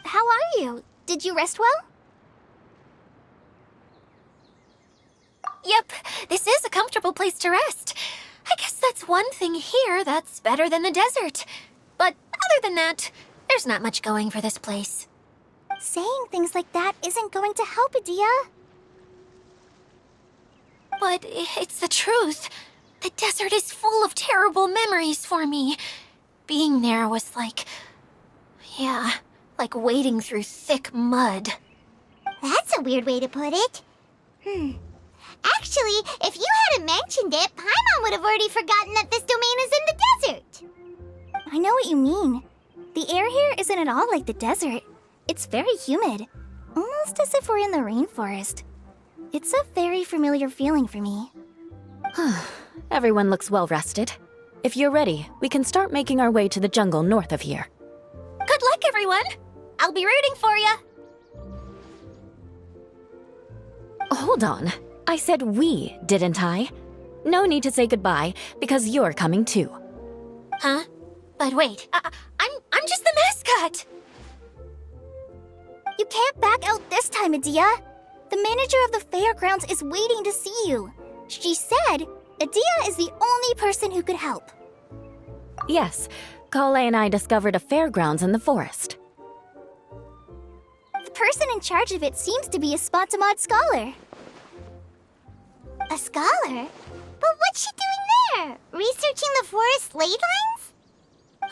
How are you? Did you rest well? Yep, this is a comfortable place to rest. I guess that's one thing here that's better than the desert. But other than that, there's not much going for this place. Saying things like that isn't going to help, Adia. But it's the truth. The desert is full of terrible memories for me. Being there was like... yeah, like wading through thick mud. That's a weird way to put it. Actually, if you hadn't mentioned it, Paimon would have already forgotten that this domain is in the desert. I know what you mean. The air here isn't at all like the desert. It's very humid, almost as if we're in the rainforest. It's a very familiar feeling for me. Everyone looks well rested. If you're ready, we can start making our way to the jungle north of here. Good luck, everyone! I'll be rooting for you! Hold on. I said we, didn't I? No need to say goodbye, because you're coming too. Huh? But wait, I'm just the mascot! You can't back out this time, Adia. The manager of the fairgrounds is waiting to see you. She said Adia is the only person who could help. Yes, Kale and I discovered a fairgrounds in the forest. The person in charge of it seems to be a Spontamod scholar. A scholar? But what's she doing there? Researching the forest ley lines?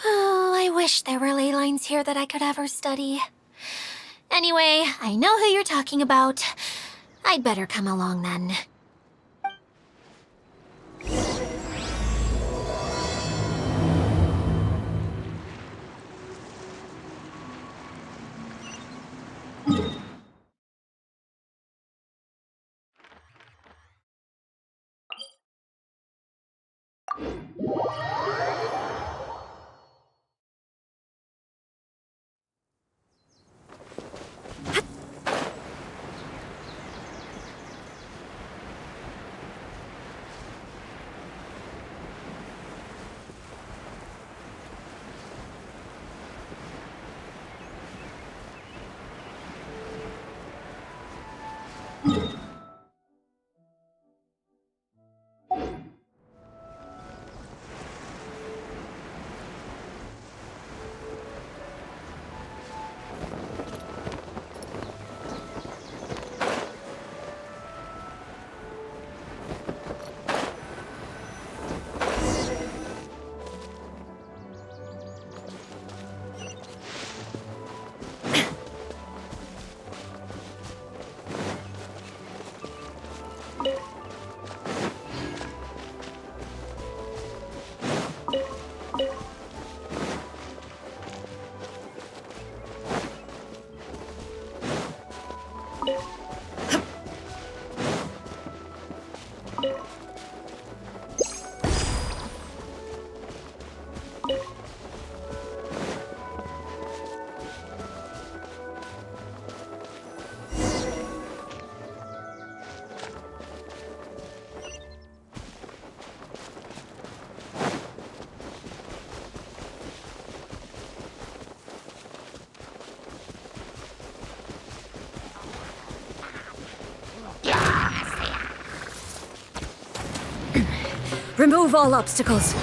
Oh, I wish there were ley lines here that I could ever study. Anyway, I know who you're talking about. I'd better come along then. Remove all obstacles.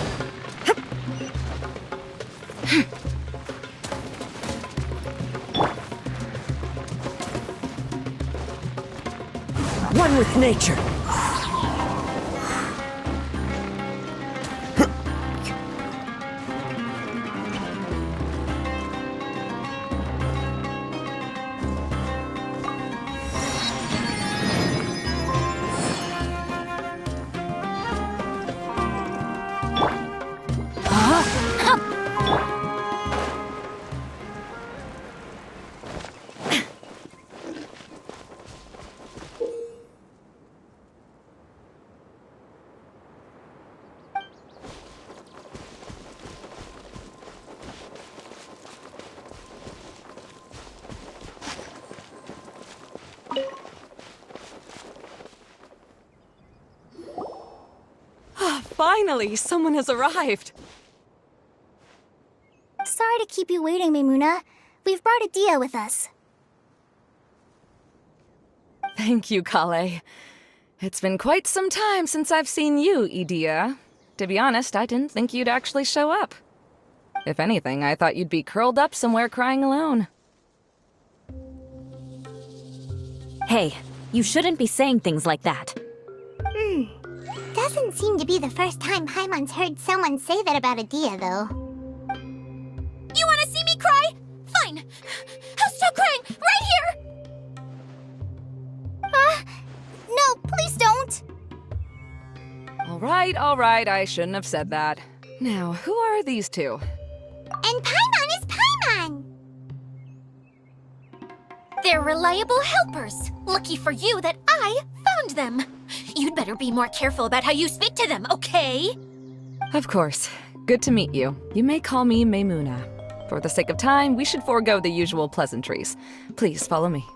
One with nature. Finally, someone has arrived. Sorry to keep you waiting, Maimuna. We've brought Adia with us. Thank you, Kale. It's been quite some time since I've seen you, Idia. To be honest, I didn't think you'd actually show up. If anything, I thought you'd be curled up somewhere crying alone. Hey, you shouldn't be saying things like that. Doesn't seem to be the first time Paimon's heard someone say that about Adia, though. You want to see me cry? Fine. I'll stop crying right here. No, please don't! All right, I shouldn't have said that. Now, who are these two? And Paimon is Paimon! They're reliable helpers. Lucky for you that I found them. You'd better be more careful about how you speak to them, okay? Of course. Good to meet you. You may call me Maimuna. For the sake of time, we should forego the usual pleasantries. Please follow me.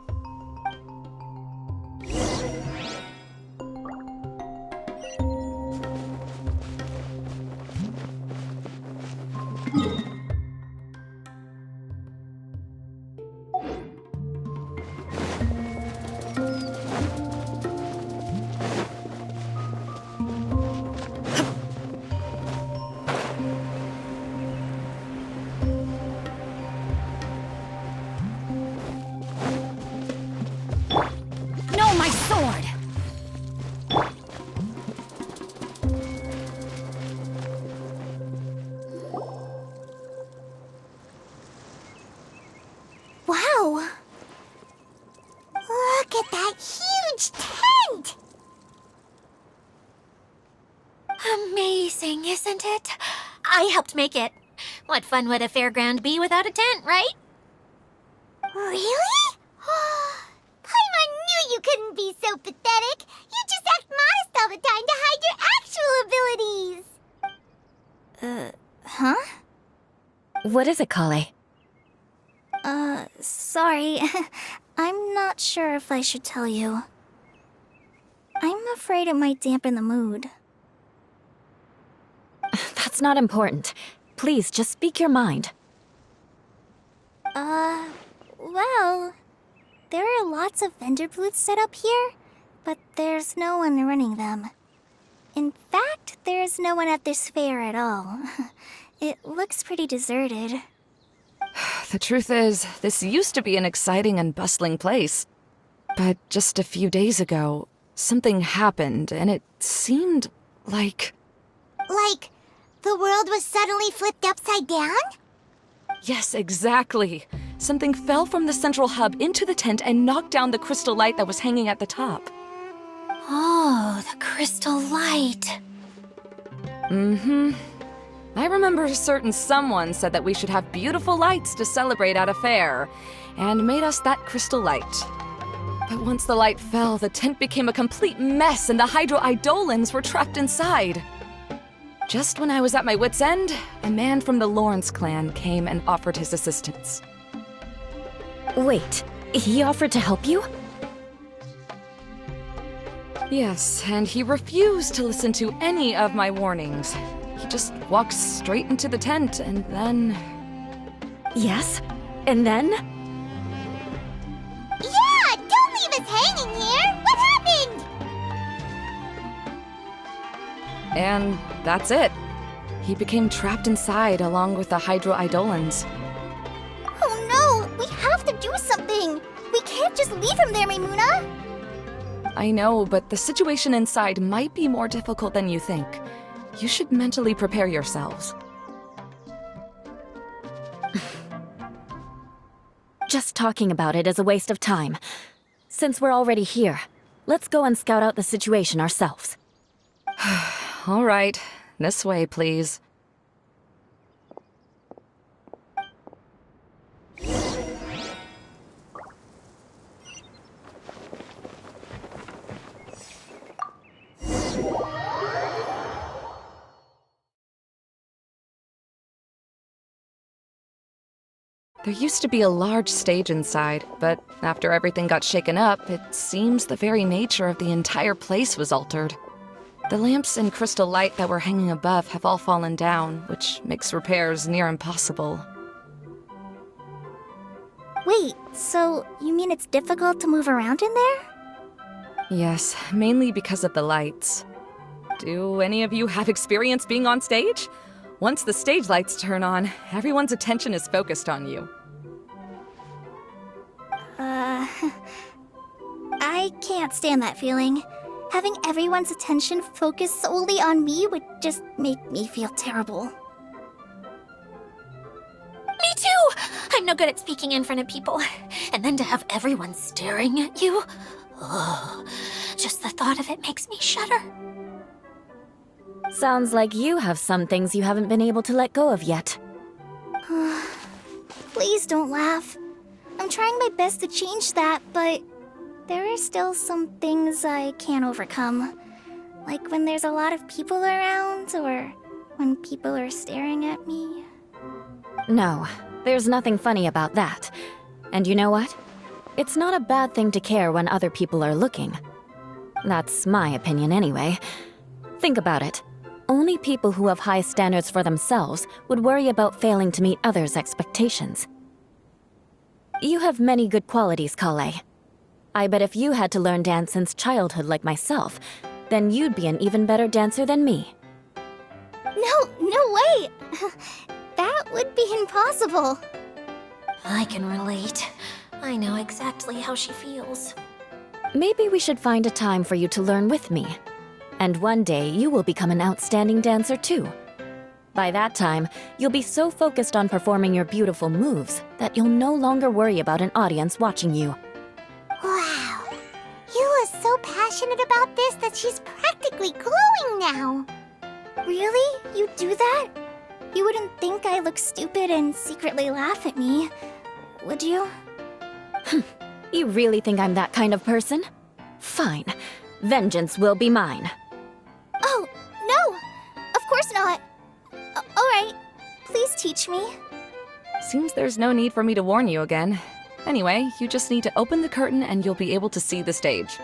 No, my sword! Wow! Look at that huge tent! Amazing, isn't it? I helped make it. What fun would a fairground be without a tent, right? Really? Paimon knew you couldn't be so pathetic! You just act modest all the time to hide your actual abilities! Huh? What is it, Kale? Sorry. I'm not sure if I should tell you. I'm afraid it might dampen the mood. That's not important. Please, just speak your mind. Well, there are lots of vendor booths set up here, but there's no one running them. In fact, there's no one at this fair at all. It looks pretty deserted. The truth is, this used to be an exciting and bustling place. But just a few days ago, something happened, and it seemed like... Like, the world was suddenly flipped upside down? Yes, exactly. Something fell from the central hub into the tent and knocked down the crystal light that was hanging at the top. Oh, the crystal light. Mm-hmm. I remember a certain someone said that we should have beautiful lights to celebrate at a fair, and made us that crystal light. But once the light fell, the tent became a complete mess and the Hydro-Eidolons were trapped inside. Just when I was at my wit's end, a man from the Lawrence clan came and offered his assistance. Wait, he offered to help you? Yes, and he refused to listen to any of my warnings. He just walked straight into the tent, and then... Yes? And then? Yeah! Don't leave us hanging here! What happened? And that's it. He became trapped inside along with the Hydro-Eidolons. Oh no! We have to do something! We can't just leave him there, Maimuna! I know, but the situation inside might be more difficult than you think. You should mentally prepare yourselves. Just talking about it is a waste of time. Since we're already here, let's go and scout out the situation ourselves. All right, this way, please. There used to be a large stage inside, but after everything got shaken up, it seems the very nature of the entire place was altered. The lamps and crystal light that were hanging above have all fallen down, which makes repairs near impossible. Wait, so you mean it's difficult to move around in there? Yes, mainly because of the lights. Do any of you have experience being on stage? Once the stage lights turn on, everyone's attention is focused on you. I can't stand that feeling. Having everyone's attention focused solely on me would just make me feel terrible. Me too! I'm no good at speaking in front of people. And then to have everyone staring at you. Oh, just the thought of it makes me shudder. Sounds like you have some things you haven't been able to let go of yet. Please don't laugh. I'm trying my best to change that, but there are still some things I can't overcome. Like when there's a lot of people around, or when people are staring at me. No, there's nothing funny about that. And you know what? It's not a bad thing to care when other people are looking. That's my opinion anyway. Think about it. Only people who have high standards for themselves would worry about failing to meet others' expectations. You have many good qualities, Kale. I bet if you had to learn dance since childhood like myself, then you'd be an even better dancer than me. No way! That would be impossible. I can relate. I know exactly how she feels. Maybe we should find a time for you to learn with me. And one day, you will become an outstanding dancer too. By that time, you'll be so focused on performing your beautiful moves that you'll no longer worry about an audience watching you. Wow. You are so passionate about this that she's practically glowing now. Really? You do that? You wouldn't think I look stupid and secretly laugh at me, would you? You really think I'm that kind of person? Fine. Vengeance will be mine. Oh, no! Of course not. Alright, please teach me. Seems there's no need for me to warn you again. Anyway, you just need to open the curtain and you'll be able to see the stage.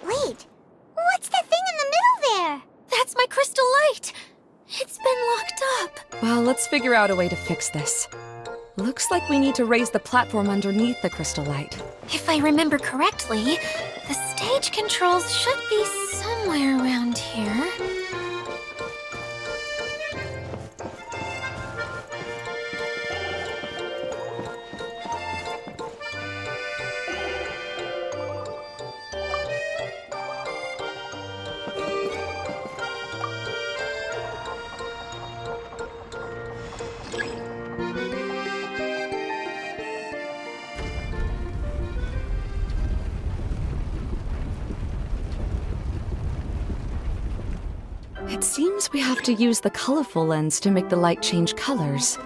Wait, what's the thing in the middle there? That's my crystal light! It's been locked up. Well, let's figure out a way to fix this. Looks like we need to raise the platform underneath the crystal light. If I remember correctly, the stage controls should be somewhere around here. It seems we have to use the colorful lens to make the light change colors.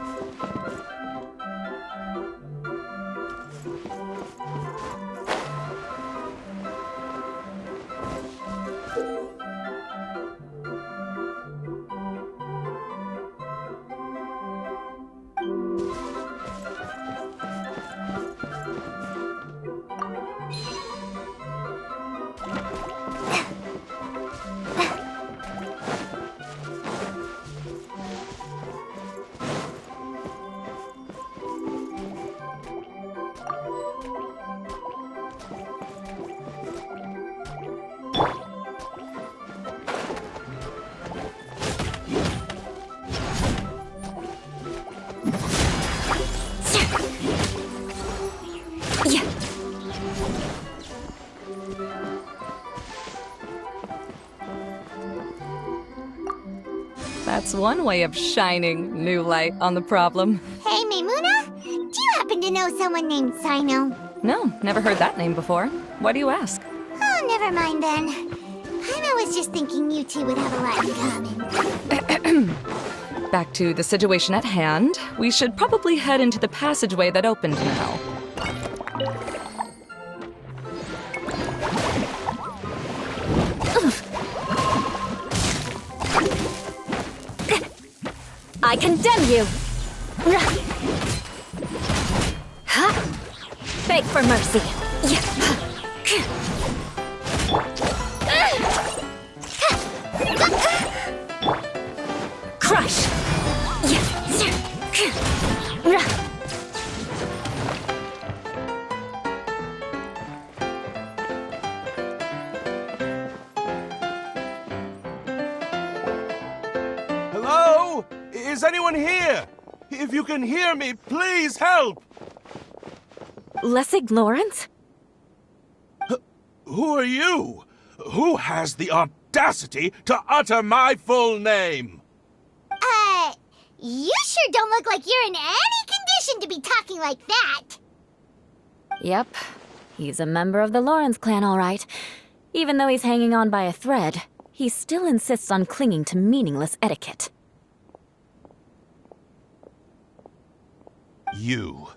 That's one way of shining new light on the problem. Hey, Maimuna, do you happen to know someone named Sino? No, never heard that name before. Why do you ask? Oh, never mind then. I was just thinking you two would have a lot in common. Back to the situation at hand. We should probably head into the passageway that opened now. I condemn you! Beg for mercy. Crush! Hello? Is anyone here? If you can hear me, please help! Lessig Lawrence? Who are you? Who has the audacity to utter my full name? You sure don't look like you're in any condition to be talking like that. Yep. He's a member of the Lawrence clan, all right. Even though he's hanging on by a thread, he still insists on clinging to meaningless etiquette. You.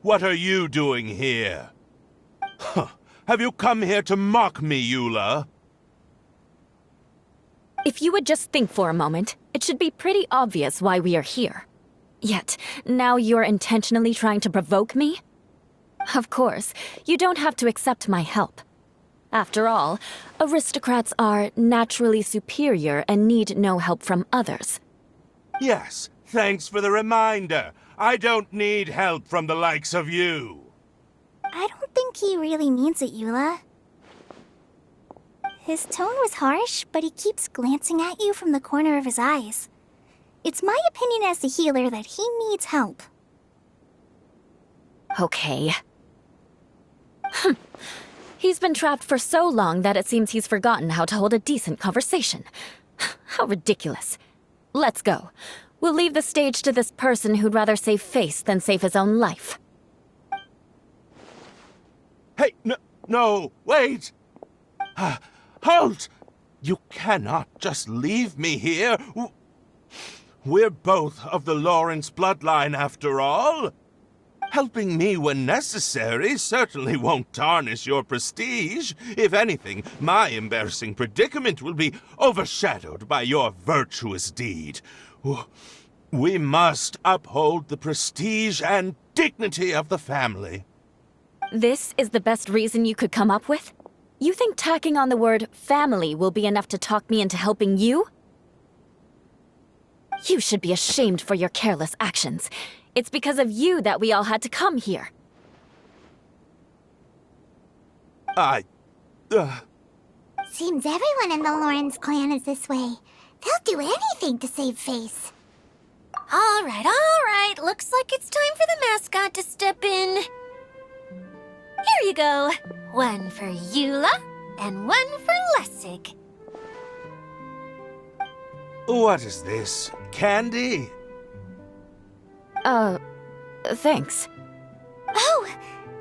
What are you doing here? Huh. Have you come here to mock me, Eula? If you would just think for a moment, it should be pretty obvious why we are here. Yet, now you're intentionally trying to provoke me? Of course, you don't have to accept my help. After all, aristocrats are naturally superior and need no help from others. Yes, thanks for the reminder. I don't need help from the likes of you. I don't think he really means it, Eula. His tone was harsh, but he keeps glancing at you from the corner of his eyes. It's my opinion as the healer that he needs help. Okay. He's been trapped for so long that it seems he's forgotten how to hold a decent conversation. How ridiculous. Let's go. We'll leave the stage to this person who'd rather save face than save his own life. Hey, no, wait! Halt! You cannot just leave me here. We're both of the Lawrence bloodline, after all. Helping me when necessary certainly won't tarnish your prestige. If anything, my embarrassing predicament will be overshadowed by your virtuous deed. We must uphold the prestige and dignity of the family. This is the best reason you could come up with? You think tacking on the word family will be enough to talk me into helping you? You should be ashamed for your careless actions. It's because of you that we all had to come here. Seems everyone in the Lawrence clan is this way. They'll do anything to save face. All right. Looks like it's time for the mascot to step in. Here you go. One for Eula, and one for Lessig. What is this? Candy? Thanks. Oh,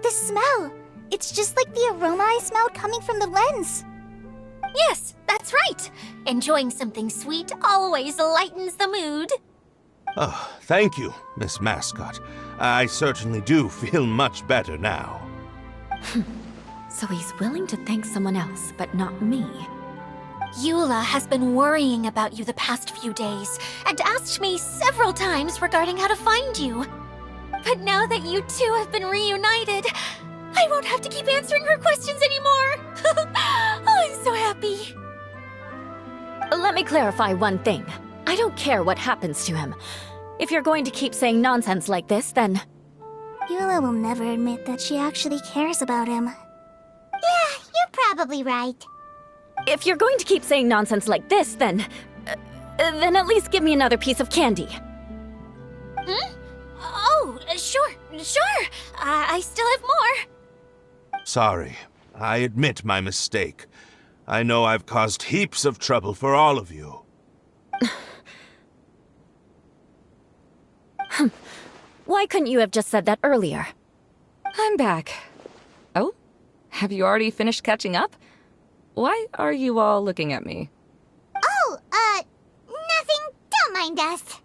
the smell. It's just like the aroma I smelled coming from the lens. Yes, that's right. Enjoying something sweet always lightens the mood. Oh, thank you, Miss Mascot. I certainly do feel much better now. So he's willing to thank someone else, but not me. Eula has been worrying about you the past few days and asked me several times regarding how to find you. But now that you two have been reunited, I won't have to keep answering her questions anymore. Oh, I'm so happy. Let me clarify one thing. I don't care what happens to him. If you're going to keep saying nonsense like this, then... Eula will never admit that she actually cares about him. Yeah, you're probably right. If you're going to keep saying nonsense like this, then at least give me another piece of candy. Hmm? Oh, sure. I still have more. Sorry. I admit my mistake. I know I've caused heaps of trouble for all of you. Why couldn't you have just said that earlier? I'm back. Oh? Have you already finished catching up? Why are you all looking at me? Oh, nothing. Don't mind us.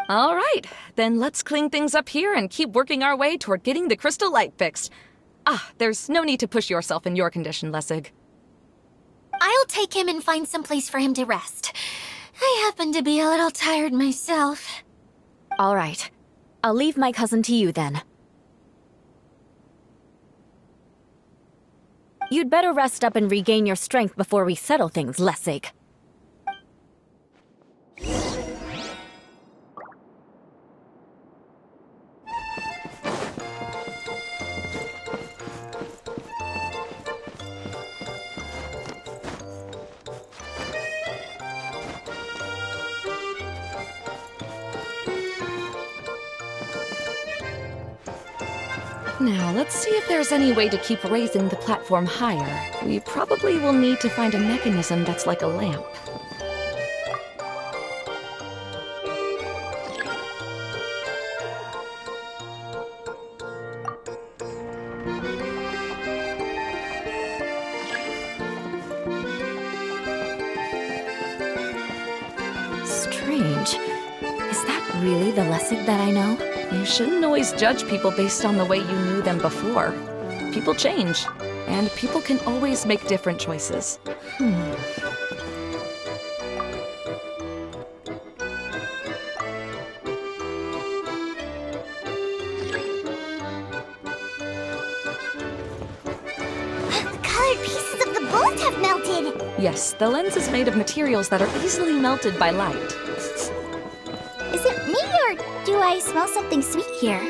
All right, then let's clean things up here and keep working our way toward getting the crystal light fixed. Ah, there's no need to push yourself in your condition, Lessig. I'll take him and find some place for him to rest. I happen to be a little tired myself. All right. I'll leave my cousin to you then. You'd better rest up and regain your strength before we settle things, Lessig. Now, let's see if there's any way to keep raising the platform higher. We probably will need to find a mechanism that's like a lamp. Strange. Is that really the Lessig that I know? You shouldn't always judge people based on the way you knew them before. People change, and people can always make different choices. The colored pieces of the bolt have melted. Yes, the lens is made of materials that are easily melted by light. Is it me, or do I smell something sweet here?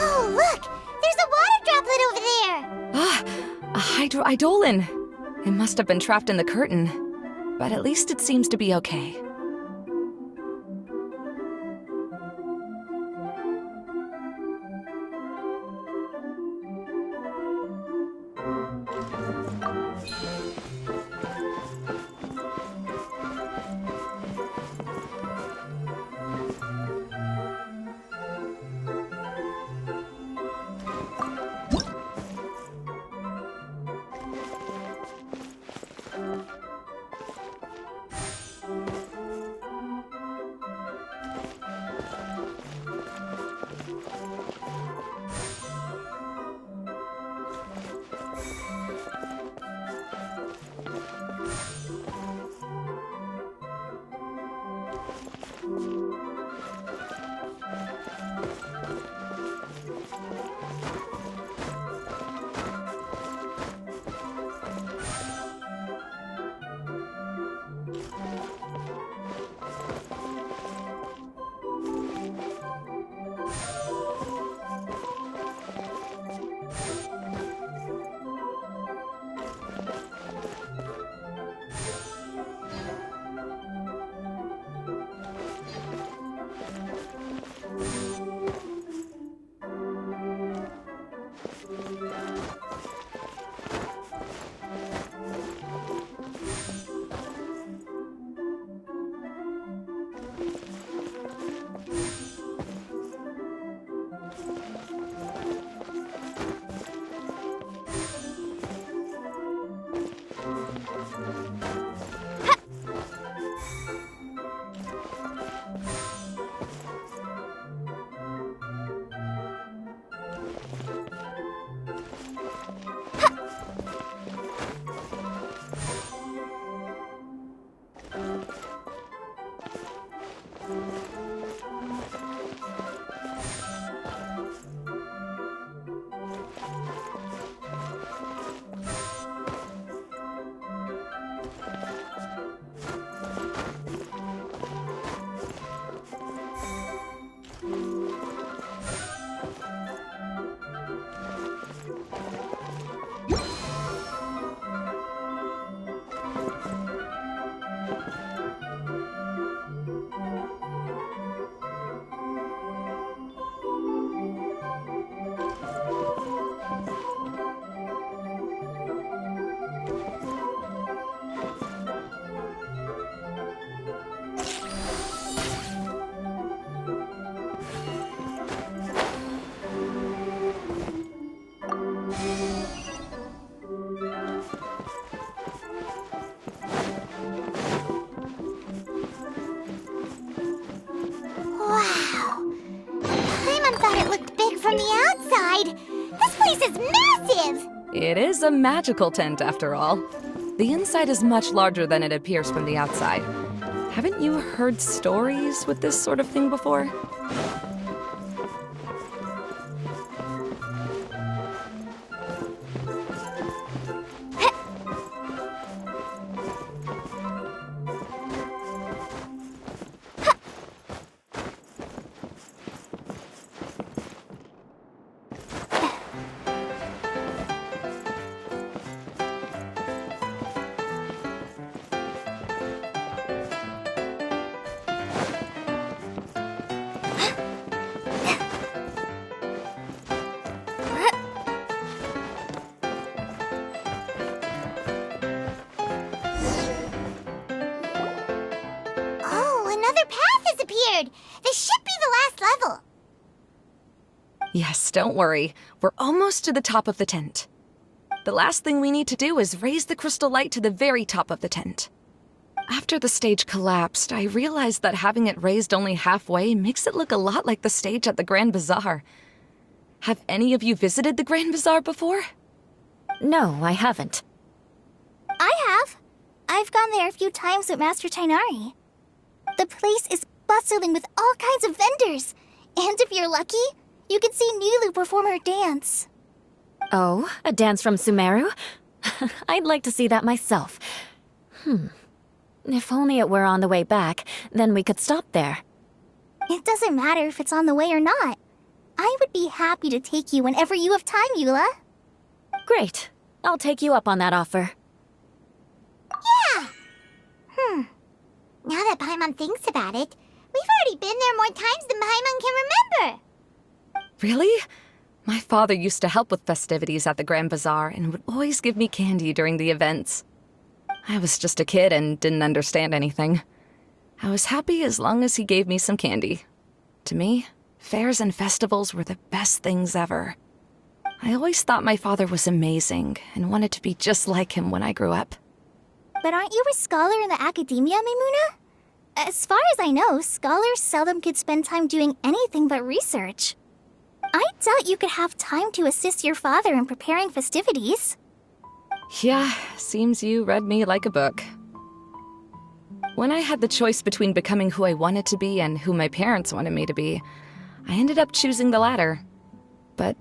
Oh, look! There's a water droplet over there! Ah, a hydroidolin. It must have been trapped in the curtain. But at least it seems to be okay. inside! This place is massive! It is a magical tent, after all. The inside is much larger than it appears from the outside. Haven't you heard stories with this sort of thing before? Oh, another path has appeared! This should be the last level! Yes, don't worry. We're almost to the top of the tent. The last thing we need to do is raise the crystal light to the very top of the tent. After the stage collapsed, I realized that having it raised only halfway makes it look a lot like the stage at the Grand Bazaar. Have any of you visited the Grand Bazaar before? No, I haven't. I have. I've gone there a few times with Master Tainari. The place is bustling with all kinds of vendors. And if you're lucky, you can see Nilu perform her dance. Oh, a dance from Sumeru? I'd like to see that myself. If only it were on the way back, then we could stop there. It doesn't matter if it's on the way or not. I would be happy to take you whenever you have time, Eula. Great. I'll take you up on that offer. Yeah! Now that Paimon thinks about it, we've already been there more times than Paimon can remember. Really? My father used to help with festivities at the Grand Bazaar and would always give me candy during the events. I was just a kid and didn't understand anything. I was happy as long as he gave me some candy. To me, fairs and festivals were the best things ever. I always thought my father was amazing and wanted to be just like him when I grew up. But aren't you a scholar in the academia, Maimuna? As far as I know, scholars seldom could spend time doing anything but research. I doubt you could have time to assist your father in preparing festivities. Yeah, seems you read me like a book. When I had the choice between becoming who I wanted to be and who my parents wanted me to be, I ended up choosing the latter. But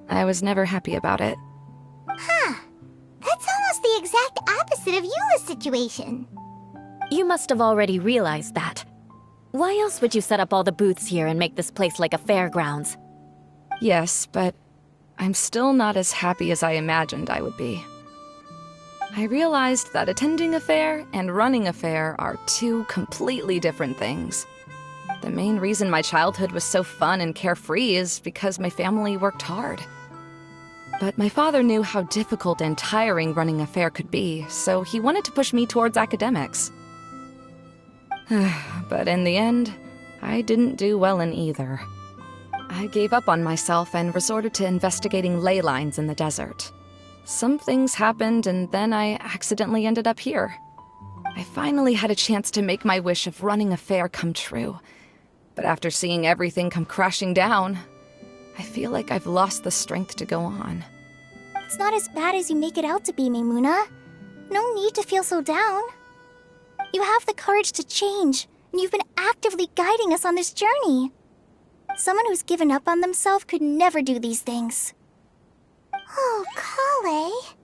I was never happy about it. Huh. That's almost the exact opposite of Eula's situation. You must have already realized that. Why else would you set up all the booths here and make this place like a fairgrounds? Yes, but I'm still not as happy as I imagined I would be. I realized that attending a fair and running a fair are two completely different things. The main reason my childhood was so fun and carefree is because my family worked hard. But my father knew how difficult and tiring running a fair could be, so he wanted to push me towards academics. But in the end, I didn't do well in either. I gave up on myself and resorted to investigating ley lines in the desert. Some things happened, and then I accidentally ended up here. I finally had a chance to make my wish of running a fair come true. But after seeing everything come crashing down, I feel like I've lost the strength to go on. It's not as bad as you make it out to be, Maimuna. No need to feel so down. You have the courage to change, and you've been actively guiding us on this journey. Someone who's given up on themselves could never do these things. Oh, Kale.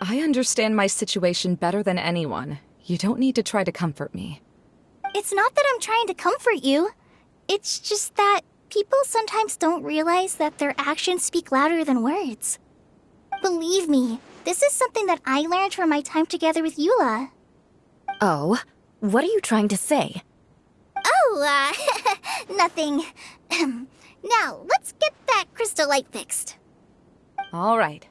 I understand my situation better than anyone. You don't need to try to comfort me. It's not that I'm trying to comfort you. It's just that people sometimes don't realize that their actions speak louder than words. Believe me, this is something that I learned from my time together with Eula. Oh, what are you trying to say? Oh, nothing. Now, let's get that crystal light fixed. All right.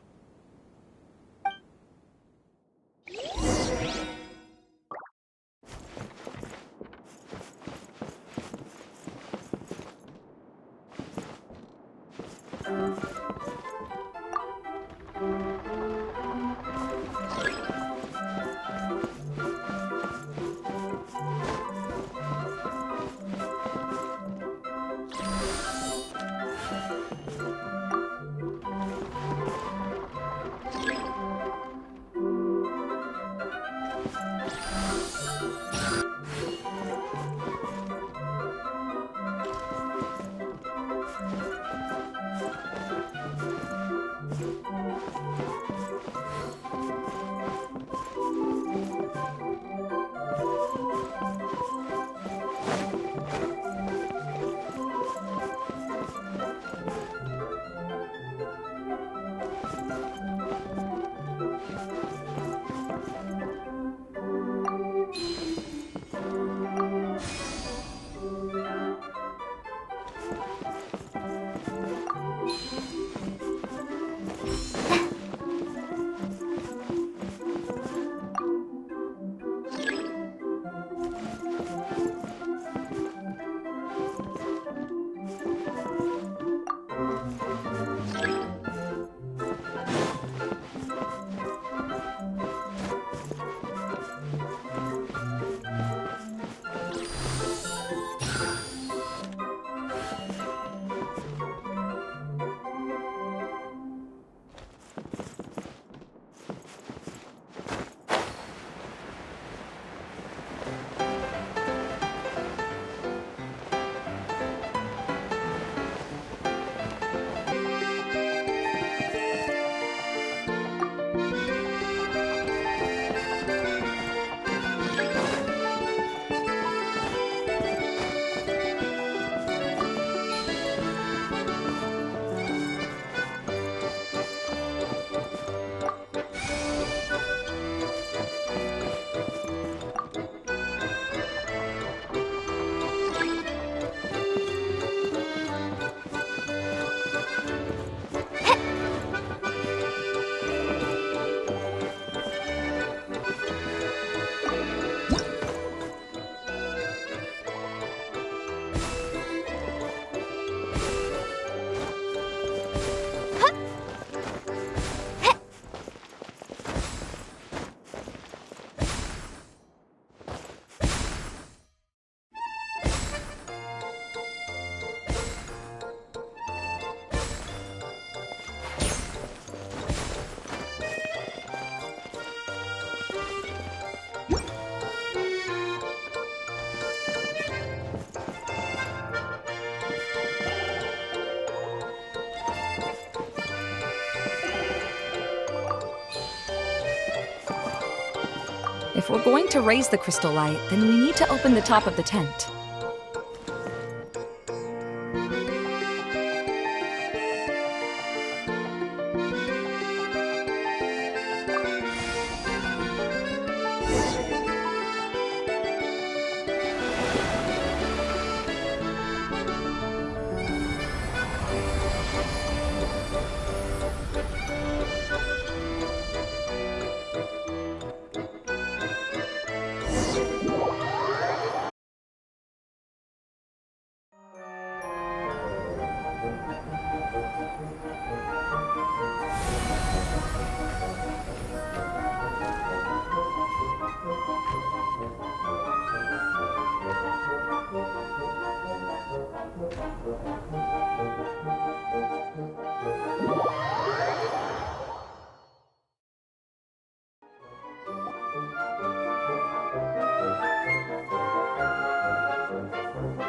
If we're going to raise the crystal light, then we need to open the top of the tent.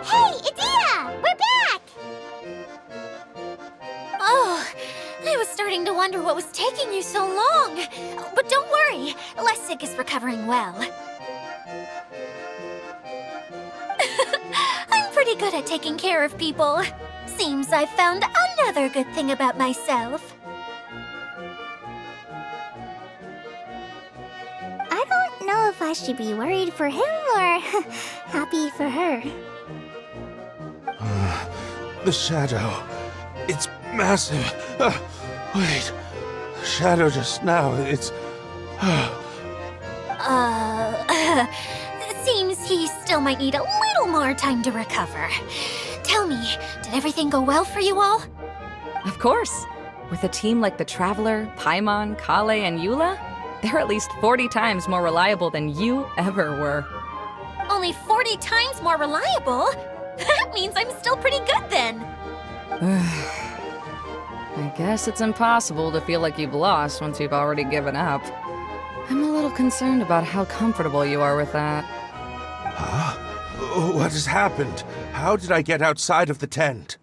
Hey, Edea! We're back! Oh, I was starting to wonder what was taking you so long. But don't worry, Lessig is recovering well. I'm pretty good at taking care of people. Seems I've found another good thing about myself. I don't know if I should be worried for him or happy for her. The shadow. It's massive. Wait. The shadow just now. It's... Seems he still might need a little more time to recover. Tell me, did everything go well for you all? Of course. With a team like the Traveler, Paimon, Kale, and Eula, they're at least 40 times more reliable than you ever were. Only 40 times more reliable? That means I'm still pretty good then. I guess it's impossible to feel like you've lost once you've already given up. I'm a little concerned about how comfortable you are with that. Huh? What has happened? How did I get outside of the tent?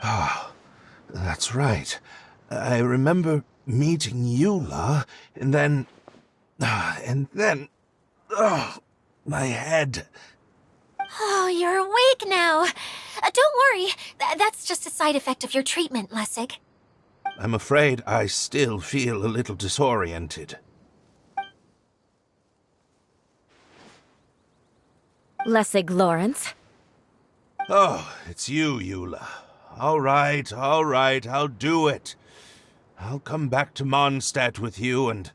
Ah, that's right. I remember meeting Eula, and then... my head. Oh, you're awake now. Don't worry, that's just a side effect of your treatment, Lessig. I'm afraid I still feel a little disoriented. Lessig Lawrence. Oh, it's you, Eula. All right, I'll do it. I'll come back to Mondstadt with you and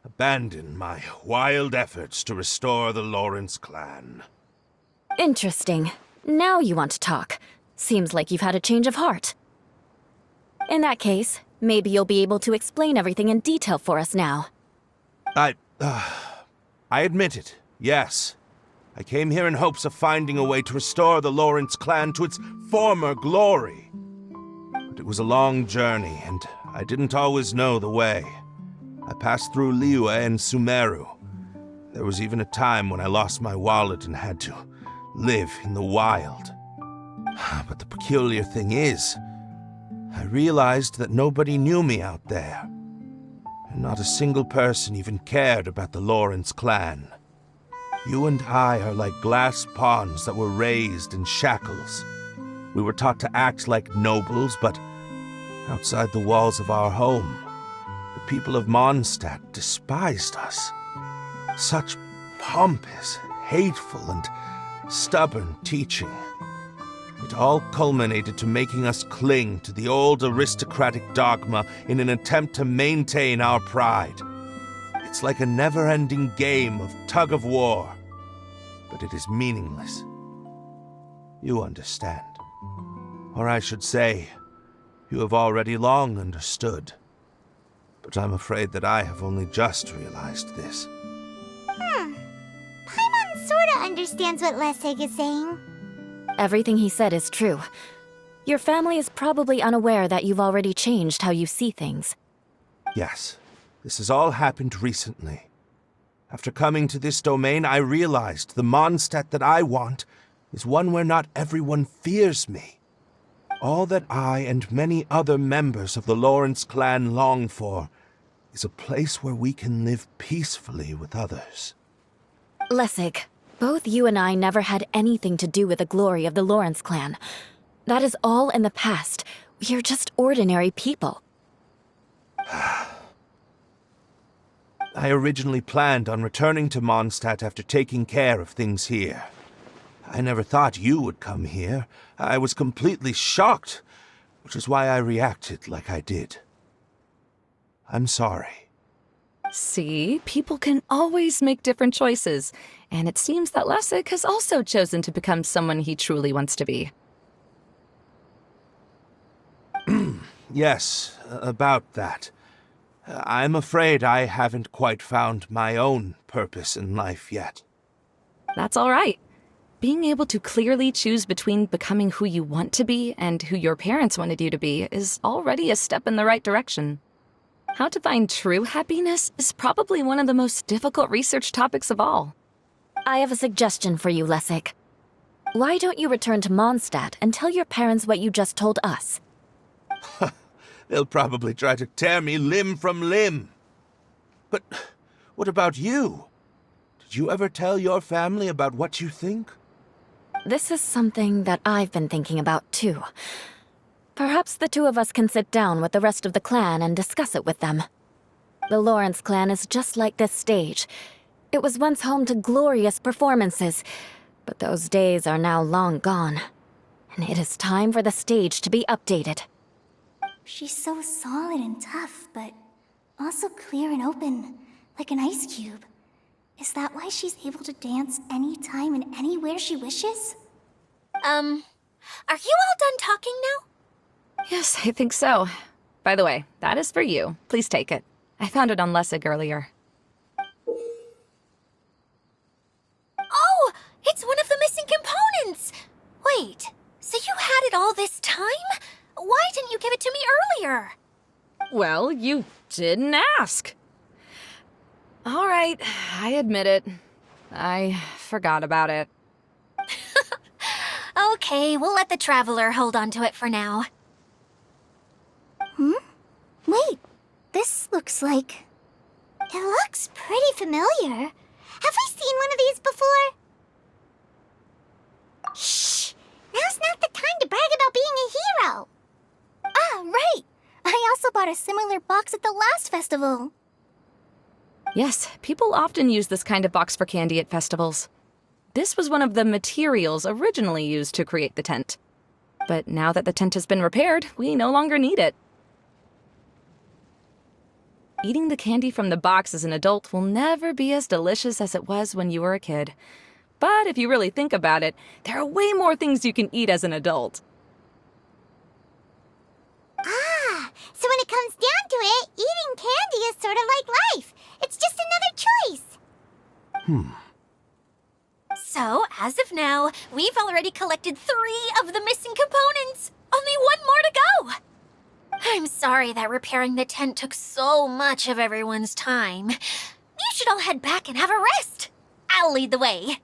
abandon my wild efforts to restore the Lawrence clan. Interesting. Now you want to talk. Seems like you've had a change of heart. In that case, maybe you'll be able to explain everything in detail for us now. I admit it, yes. I came here in hopes of finding a way to restore the Lawrence clan to its former glory. But it was a long journey, and I didn't always know the way. I passed through Liyue and Sumeru. There was even a time when I lost my wallet and had to live in the wild. But the peculiar thing is, I realized that nobody knew me out there. And not a single person even cared about the Lawrence clan. You and I are like glass pawns that were raised in shackles. We were taught to act like nobles, but outside the walls of our home, the people of Mondstadt despised us. Such pompous, hateful, and stubborn teaching. It all culminated to making us cling to the old aristocratic dogma in an attempt to maintain our pride. It's like a never-ending game of tug-of-war, but it is meaningless. You understand. Or I should say, you have already long understood. But I'm afraid that I have only just realized this. Paimon sorta understands what Lessig is saying. Everything he said is true. Your family is probably unaware that you've already changed how you see things. Yes, this has all happened recently. After coming to this domain, I realized the Mondstadt that I want is one where not everyone fears me. All that I and many other members of the Lawrence clan long for is a place where we can live peacefully with others. Lessig, both you and I never had anything to do with the glory of the Lawrence clan. That is all in the past. We are just ordinary people. I originally planned on returning to Mondstadt after taking care of things here. I never thought you would come here. I was completely shocked, which is why I reacted like I did. I'm sorry. See, people can always make different choices, and it seems that Lessig has also chosen to become someone he truly wants to be. Yes, about that. I'm afraid I haven't quite found my own purpose in life yet. That's all right. Being able to clearly choose between becoming who you want to be and who your parents wanted you to be is already a step in the right direction. How to find true happiness is probably one of the most difficult research topics of all. I have a suggestion for you, Lessig. Why don't you return to Mondstadt and tell your parents what you just told us? They'll probably try to tear me limb from limb. But what about you? Did you ever tell your family about what you think? This is something that I've been thinking about, too. Perhaps the two of us can sit down with the rest of the clan and discuss it with them. The Lawrence clan is just like this stage. It was once home to glorious performances, but those days are now long gone. And it is time for the stage to be updated. She's so solid and tough, but also clear and open, like an ice cube. Is that why she's able to dance anytime and anywhere she wishes? Are you all done talking now? Yes, I think so. By the way, that is for you. Please take it. I found it on Lessig earlier. Oh, it's one of the missing components! Wait, so you had it all this time? Why didn't you give it to me earlier? Well, you didn't ask. All right, I admit it. I forgot about it. Okay, we'll let the Traveler hold on to it for now. Wait, this looks like... It looks pretty familiar. Have we seen one of these before? Shh! Now's not the time to brag about being a hero! Ah, right! I also bought a similar box at the last festival. Yes, people often use this kind of box for candy at festivals. This was one of the materials originally used to create the tent. But now that the tent has been repaired, we no longer need it. Eating the candy from the box as an adult will never be as delicious as it was when you were a kid. But if you really think about it, there are way more things you can eat as an adult. Ah, so when it comes down to it, eating candy is sort of like life. It's just another choice. So, as of now, we've already collected 3 of the missing components. Only 1 more to go. I'm sorry that repairing the tent took so much of everyone's time. You should all head back and have a rest. I'll lead the way.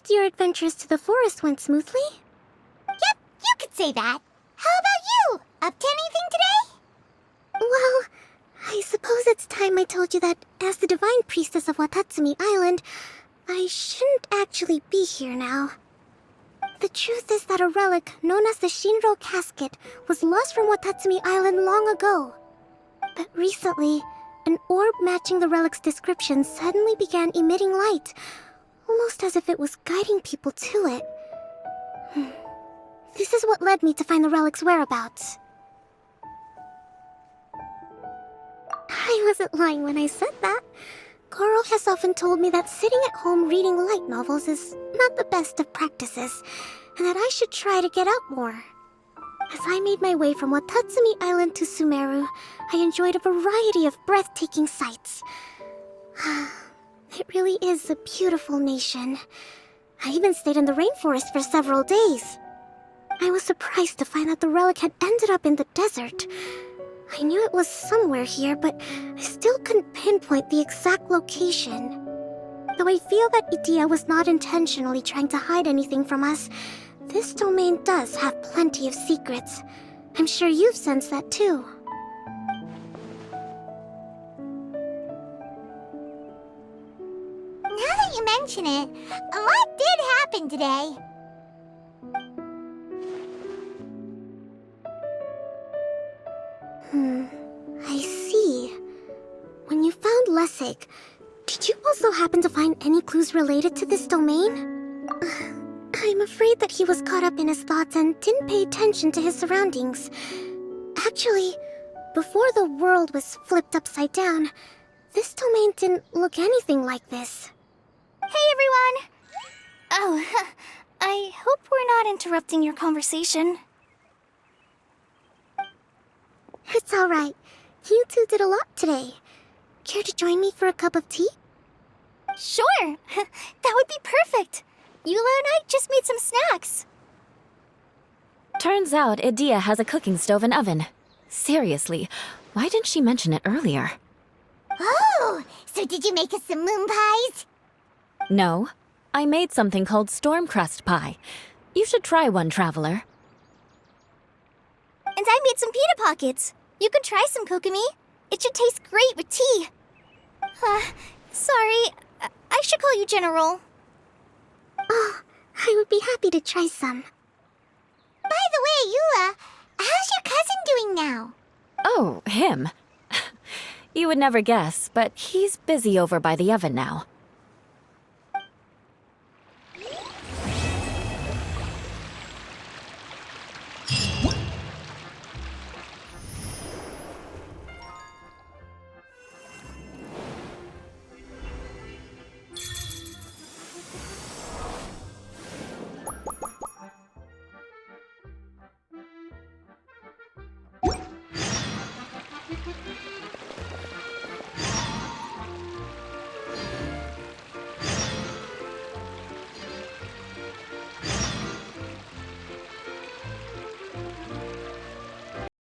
Your adventures to the forest went smoothly? Yep, you could say that. How about you? Up to anything today? Well, I suppose it's time I told you that as the divine priestess of Watatsumi Island, I shouldn't actually be here now. The truth is that a relic known as the Shinro Casket was lost from Watatsumi Island long ago. But recently, an orb matching the relic's description suddenly began emitting light, almost as if it was guiding people to it. This is what led me to find the relic's whereabouts. I wasn't lying when I said that. Goro has often told me that sitting at home reading light novels is not the best of practices, and that I should try to get out more. As I made my way from Watatsumi Island to Sumeru, I enjoyed a variety of breathtaking sights. It really is a beautiful nation. I even stayed in the rainforest for several days. I was surprised to find that the relic had ended up in the desert. I knew it was somewhere here, but I still couldn't pinpoint the exact location. Though I feel that Idia was not intentionally trying to hide anything from us, this domain does have plenty of secrets. I'm sure you've sensed that too. Now that you mention it, a lot did happen today. I see. When you found Lessig, did you also happen to find any clues related to this domain? I'm afraid that he was caught up in his thoughts and didn't pay attention to his surroundings. Actually, before the world was flipped upside down, this domain didn't look anything like this. Hey, everyone! Oh, I hope we're not interrupting your conversation. It's alright. You two did a lot today. Care to join me for a cup of tea? Sure! That would be perfect! Eula and I just made some snacks. Turns out Idia has a cooking stove and oven. Seriously, why didn't she mention it earlier? Oh, so did you make us some moon pies? No, I made something called storm crust pie. You should try one, traveler. And I made some pita pockets. You can try some, Kokomi. It should taste great with tea. Sorry, I should call you General. Oh, I would be happy to try some. By the way, Eula, how's your cousin doing now? Oh, him. You would never guess, but he's busy over by the oven now.